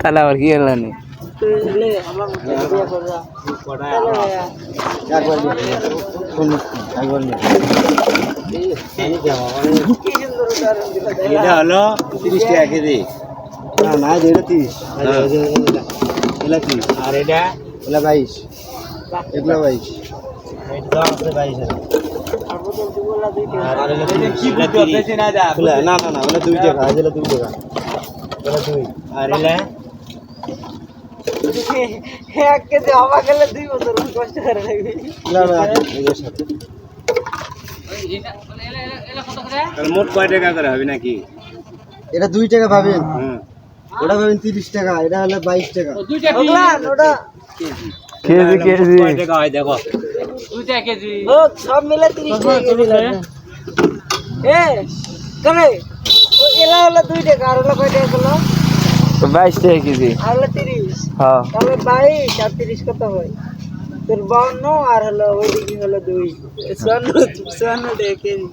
তাহলে আবার কি হলো নি এটা হলো 30 টাকা কেজি না না এটা 30 এটা 30 আর এটা 22 এগুলো 22 এটা আছে 22 আর এটা কি করতেছ না যা না না না ওটা 2 টাকা এটা 2 টাকা এটা 2 আর এটা এক কেজি হওয়া গেলে 2 বছর কষ্ট করে লাগবে না না এর সাথে তাহলে মোট কয় টাকা করে হবে নাকি এটা 2 টাকা পাবেন ওটা পাবেন 30 টাকা এটা হলো 22 টাকা ওগুলা ওটা কেজি কেজি কয় টাকা হয় দেখো 2 টাকা কেজি ও সব মিলে 30 টাকা কেজি লাগে এ করে ও এলা হলো 2 টাকা আর হলো কয় টাকা হলো 22 টাকা কেজি আর হলো 30 হ্যাঁ তাহলে 22 আর 30 কত হয় তোর 52 আর হলো ওইদিকে হলো 2 54 টাকা কেজি